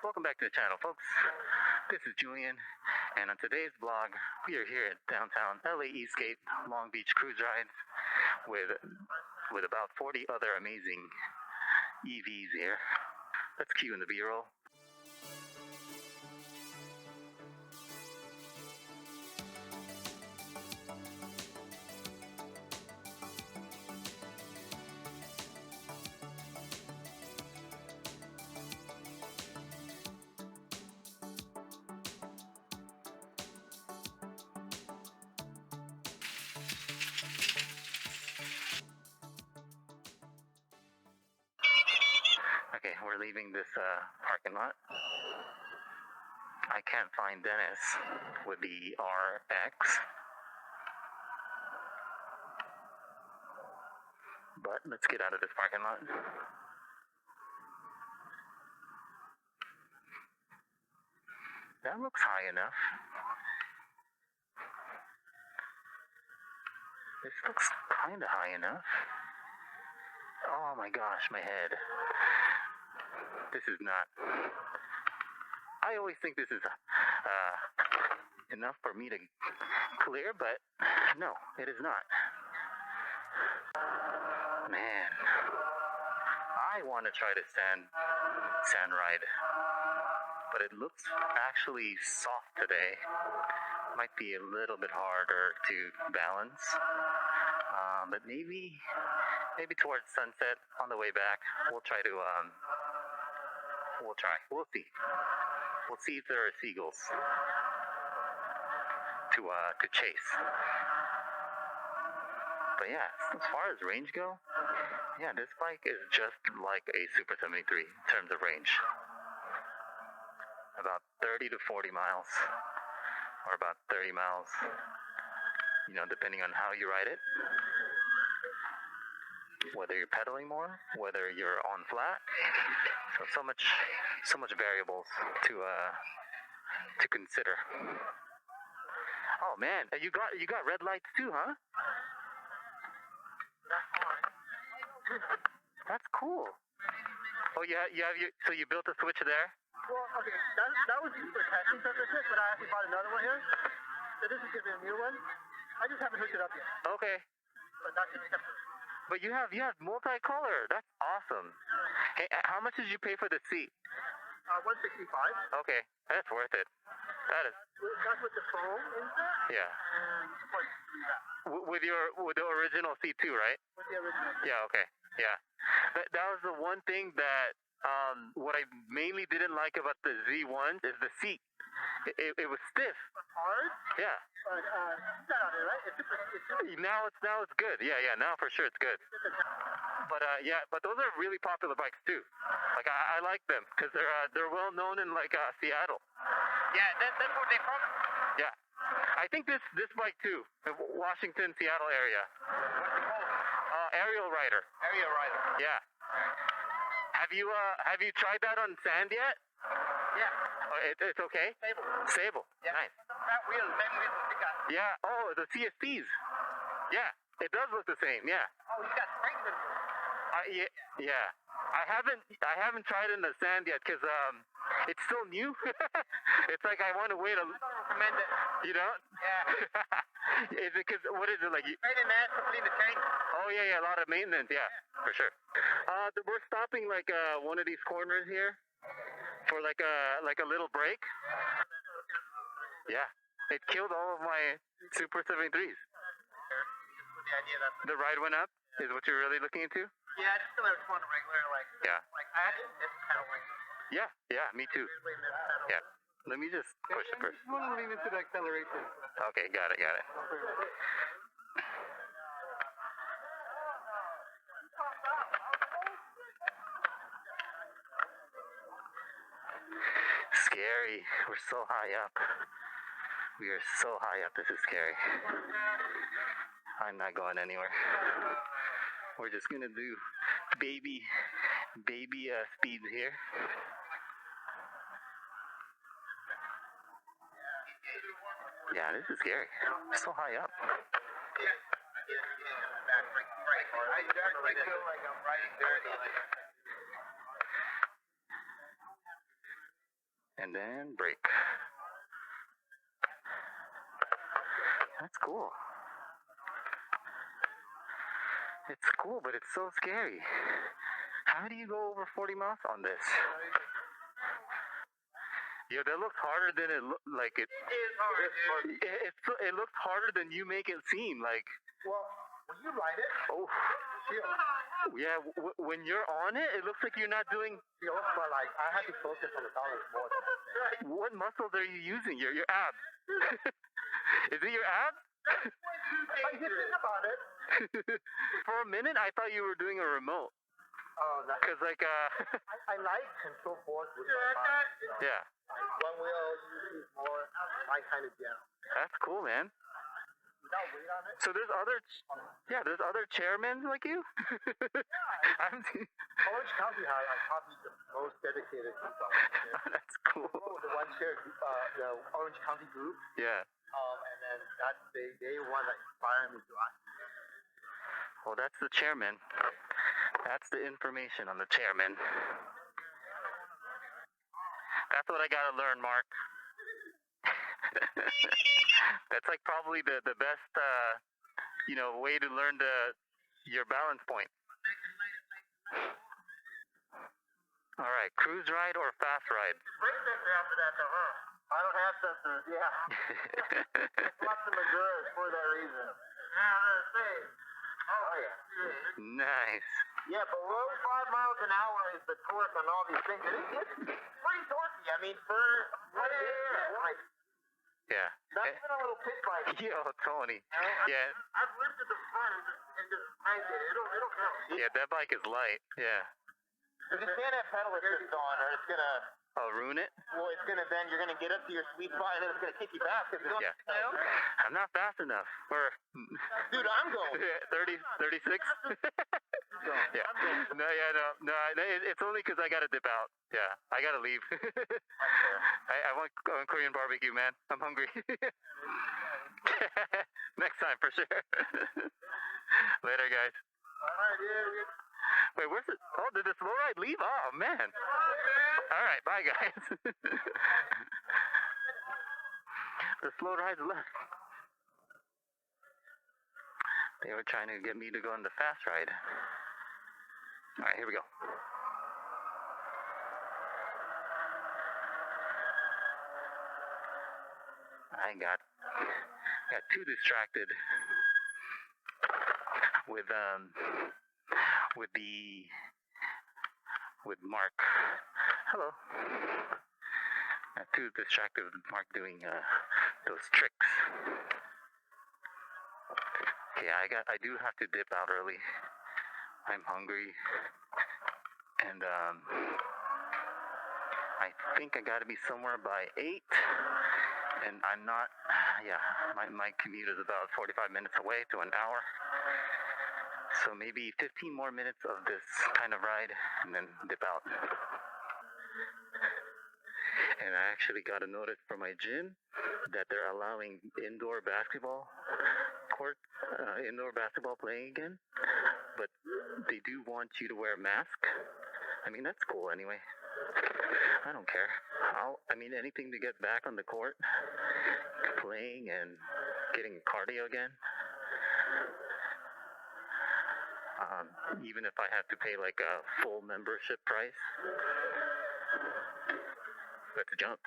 Welcome back to the channel, folks. This is Julian, and on today's vlog, we are here at downtown LAESK8 Long Beach cruise rides with about 40 other amazing EVs here. Let's cue in the B-roll. Okay, we're leaving this parking lot. I can't find Dennis with the RX, but let's get out of this parking lot. That looks high enough. This looks kind of high enough. Oh my gosh, my head. This is not. I always think this is enough for me to clear, but no, it is not. Man, I want to try to sand ride, but it looks actually soft today. Might be a little bit harder to balance, but maybe towards sunset on the way back, we'll try to. We'll see. We'll see if there are seagulls to chase. But yeah, as far as range go, yeah, this bike is just like a Super73 in terms of range. About 30 to 40 miles, or about 30 miles, depending on how you ride it. Whether you're pedaling more, whether you're on flat, so much variables to consider. Oh man, you got red lights too, huh? That's cool. Oh, so you built a switch there? Well, okay, that was used for testing purposes, but I actually bought another one here. So this is gonna be a new one. I just haven't hooked it up yet. Okay. But that's acceptable. But you have multicolor. That's awesome. Hey, how much did you pay for the seat? $165. Okay, that's worth it. That is. That's with the foam insert. Yeah. And of course, With the original seat too, right? with the original. Yeah. Okay. Yeah. That was the one thing that what I mainly didn't like about the Z1 is the seat. It was stiff. It's hard. Yeah. But it's not out there, right? It's super. Now it's good. Yeah. Now for sure it's good. But but those are really popular bikes too. Like I like them because they're well known in like Seattle. Yeah, that's where they from. Yeah. I think this bike too, Washington, Seattle area. What's it called? Ariel Rider. Ariel Rider. Yeah. Have you tried that on sand yet? Yeah. It's okay? Stable. Yeah. Nice. That wheels, same wheels as we got. Yeah. Oh, the CSPs. Yeah. It does look the same. Yeah. Oh, you got springs in there. Yeah. I haven't tried in the sand yet because it's still new. It's like I want to wait I don't recommend it. You don't? Yeah. Is it because what is it like? Training that for clean the tank. Oh yeah, a lot of maintenance. Yeah, for sure. We're stopping like one of these corners here for like a little break. Yeah, it killed all of my Super73s. The idea that The ride went up is what you're really looking into? yeah, I just feel like it's one regular Yeah. like I actually miss pedaling. Yeah, me too. Usually miss pedaling. Yeah. Let me just push it first. I want to lean into the acceleration. Okay, got it. Scary. We're so high up. We are so high up. This is scary. I'm not going anywhere. We're just gonna do baby speeds here. Yeah, this is scary. We're so high up. I definitely feel like I'm riding dirty. and then brake. That's cool. It's cool, but it's so scary. How do you go over 40 miles on this? Yeah, that looks harder than it like it. It is hard, dude. It looks harder than you make it seem. Like, Well, when you ride it, oh, feel, yeah. When you're on it, it looks like you're not doing. but like I had to focus on the dollars more than anything. What muscles are you using? Your abs. Is it your abs? Like, you think about it. For a minute, I thought you were doing a remote. Oh, that's Cause like I like control force with my bike. So, yeah, like, one wheel usually is more my kind of deal. that's cool, man. Without weight on it. So there's other chairmen like you. I'm, Orange County has probably the most dedicated group out there. that's cool. The one chair, the Orange County group. Yeah. And then that they want to inspire me to ride. Well, that's the chairman. That's the information on the chairman. That's what I gotta learn, Mark. That's like probably the best, way to learn your balance point. All right, cruise ride or fast ride? Brake sensor after that, though, huh? I don't have sensors, yeah. Lots of Maduras for that reason. Yeah, I'm gonna say. Oh, yeah. Nice. Yeah, below 5 miles an hour is the torque on all these things. It's pretty torquey. I mean, for what it is, like, Yeah. not even a little pit bike. Yo, Tony. Yeah. I've lifted the front and just cranked it. It'll go. Yeah, that bike is light. Yeah. You can't have pedal assist on, or it's gonna. I'll ruin it. Well, you're gonna get up to your sweet spot, and then it's gonna kick you back. Yeah. I'm not fast enough. Dude, I'm going. 30, 36. Yeah. No. It's only because I gotta dip out. Yeah, I gotta leave. I want Korean barbecue, man. I'm hungry. Next time for sure. Later, guys. All right, yeah. Wait, where's it? Oh, did the slow ride leave? Oh, man. All right, bye, guys. The slow ride's left. They were trying to get me to go on the fast ride. All right, here we go. I got too distracted with Mark. Hello. Got too distracted with Mark doing those tricks. Okay, I do have to dip out early. I'm hungry, and I think I got to be somewhere by 8. And I'm not. Yeah, my commute is about 45 minutes away to an hour. So maybe 15 more minutes of this kind of ride, and then dip out. And I actually got a notice from my gym that they're allowing indoor basketball playing again, but they do want you to wear a mask. I mean, that's cool anyway. I don't care. Anything to get back on the court, playing and getting cardio again. Even if I have to pay like a full membership price. Let's jump.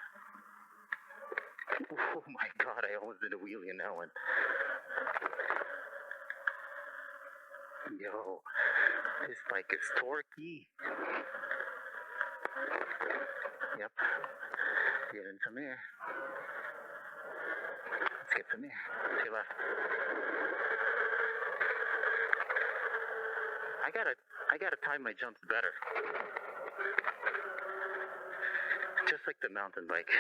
Oh my god, I almost did a wheelie in that one. Yo, this bike is torquey. Yep. Get in some air. Let's get some air. To your left. I gotta time my jumps better. Just like the mountain bike.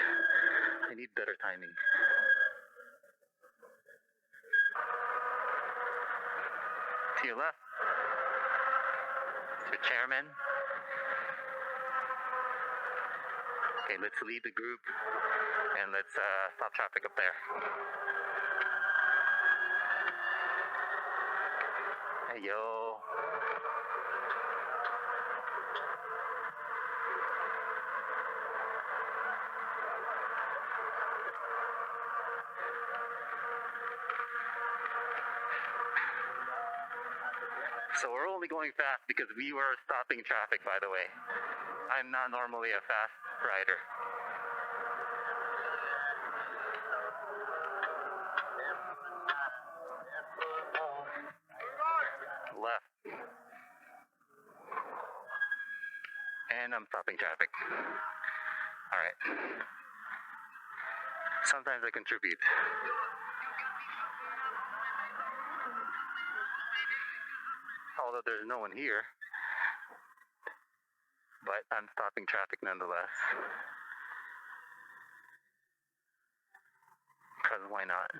I need better timing. To your left. It's your chairman. Okay, let's lead the group and let's stop traffic up there. Hey, yo. So we're only going fast because we were stopping traffic, by the way. I'm not normally a fast rider. Left. And I'm stopping traffic. Alright. Sometimes I contribute. Although there's no one here. But I'm stopping traffic nonetheless. Because why not?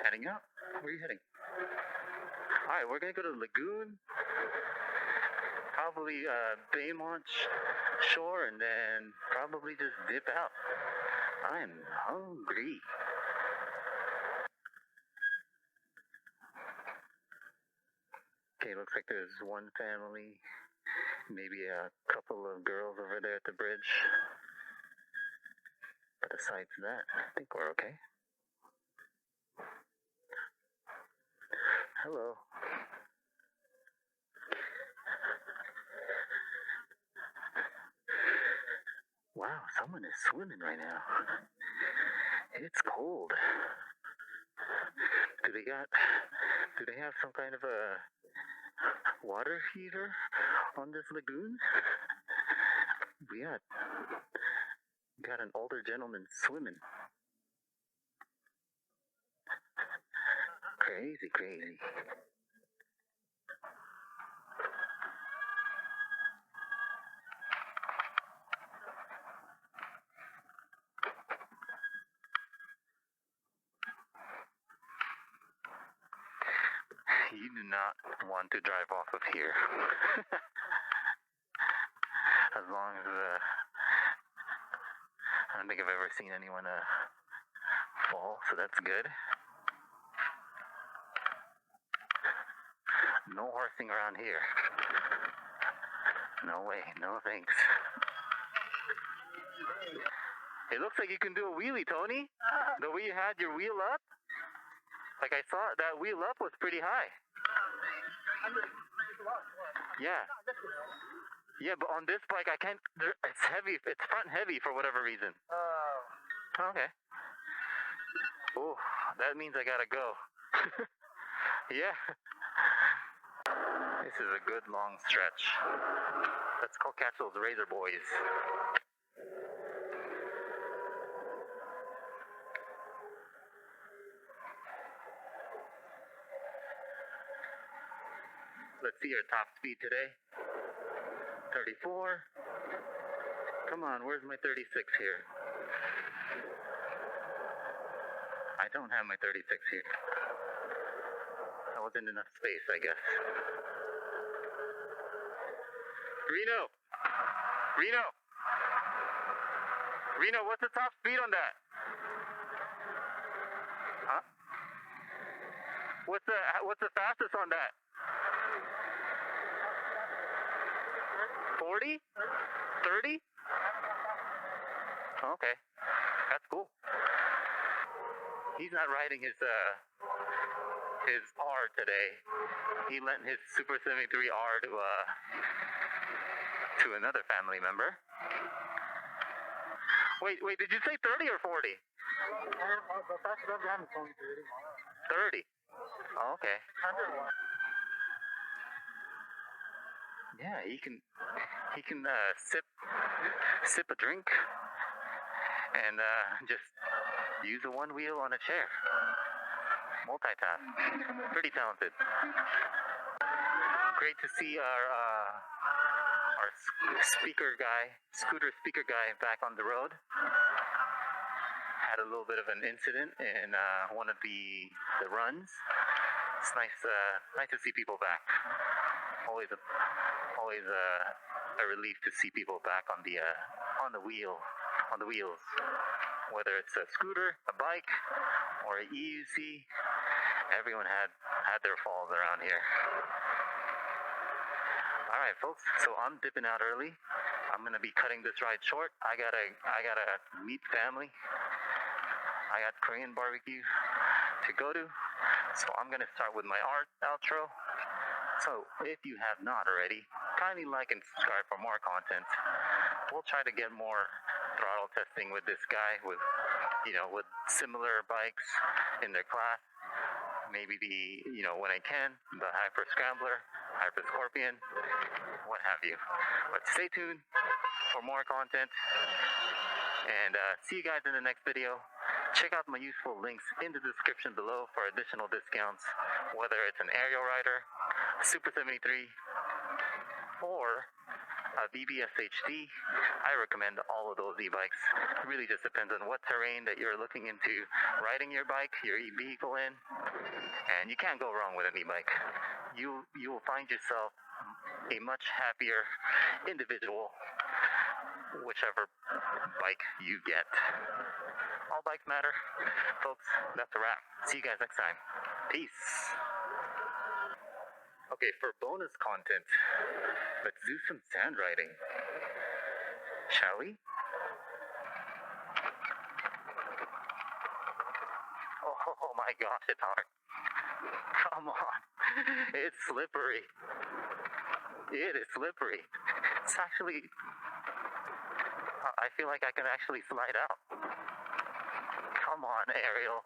Heading up? Where are you heading? Alright, we're gonna go to the lagoon. Probably Baymont shore and then probably just dip out. I'm hungry. Okay, looks like there's one family, maybe a couple of girls over there at the bridge. But aside from that, I think we're okay. Hello. Wow, someone is swimming right now. It's cold. Do they have some kind of a water heater on this lagoon? We got an older gentleman swimming. Crazy. You do not want to drive off of here. As long as I don't think I've ever seen anyone fall, so that's good. No horsing around here. No way, no thanks. It looks like you can do a wheelie, Tony. The way you had your wheel up. Like I saw that wheel up was pretty high. Yeah. Yeah, but on this bike I can't. It's heavy. It's front heavy for whatever reason. Okay. Oh, that means I gotta go. Yeah. This is a good long stretch. Let's go catch those razor boys. Let's see our top speed today. 34. Come on, where's my 36 here? I don't have my 36 here. That wasn't enough space, I guess. Reno, what's the top speed on that? Huh? What's the fastest on that? 40? 30? Okay, that's cool. He's not riding his R today. He lent his Super73 R to another family member. Wait, did you say 30 or 40? 30. Oh, okay. Yeah, he can sip a drink and just use a one wheel on a chair. Multitask. Pretty talented. Great to see our scooter speaker guy back on the road. Had a little bit of an incident in one of the runs. It's nice to see people back. Always a relief to see people back on the wheels. Whether it's a scooter, a bike, or an EUC, everyone had their falls around here. All right, folks. So I'm dipping out early. I'm gonna be cutting this ride short. I gotta meet family. I got Korean barbecue to go to. So I'm going to start with my outro. So if you have not already, kindly like and subscribe for more content. We'll try to get more throttle testing with this guy, with similar bikes in their class. Maybe when I can, the Hyper Scrambler, Hyper Scorpion, what have you. But stay tuned for more content, and see you guys in the next video. Check out my useful links in the description below for additional discounts, whether it's an Ariel Rider, Super73, or a BBS HD. I recommend all of those e-bikes. It really just depends on what terrain that you're looking into riding your bike, your e-vehicle in, and you can't go wrong with an e-bike. You will find yourself a much happier individual, whichever bike you get. All bikes matter. Folks, that's a wrap. See you guys next time. Peace. Okay, for bonus content, let's do some sand riding. Shall we? Oh my gosh, it's hard. Come on. It's slippery. It is slippery. It's actually... I feel like I can actually slide out. Come on, Ariel.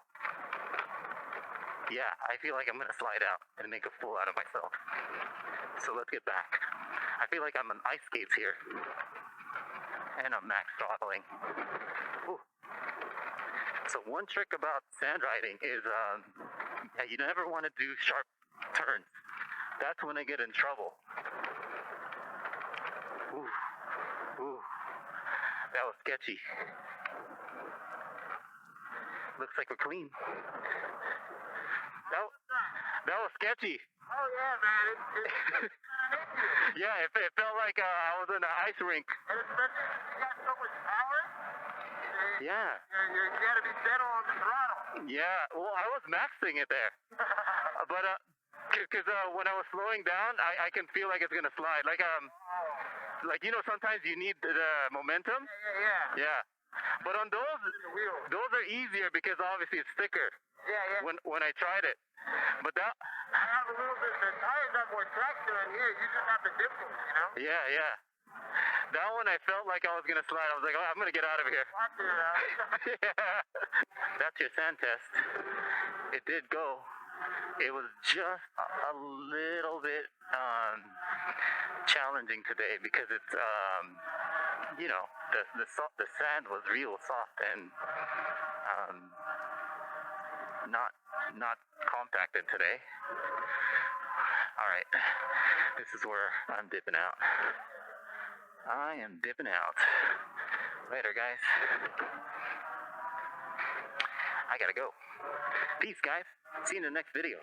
Yeah, I feel like I'm going to slide out and make a fool out of myself. So let's get back. I feel like I'm on ice skates here. And I'm max throttling. Ooh. So one trick about sand riding is you never want to do sharp turns. That's when I get in trouble. Ooh. That was sketchy. Looks like we're clean. That was sketchy. Oh yeah, man. Yeah, it felt like I was in an ice rink. And especially if you got so much power. Yeah. You gotta be gentle on the throttle. Yeah, well, I was maxing it there. But, because when I was slowing down, I can feel like it's gonna slide. Like sometimes you need the momentum. Yeah. But on those are easier because obviously it's thicker. Yeah. When I tried it. But that... I have a little bit, the tires have more traction in here. You just have the dimples, you know? Yeah. That one I felt like I was gonna slide. I was like, oh, I'm gonna get out of here. Yeah. That's your sand test. It did go. It was just a little bit challenging today because it's the sand was real soft and not compacted today. All right, this is where I'm dipping out. I am dipping out. Later, guys. I gotta go. Peace, guys. See you in the next video.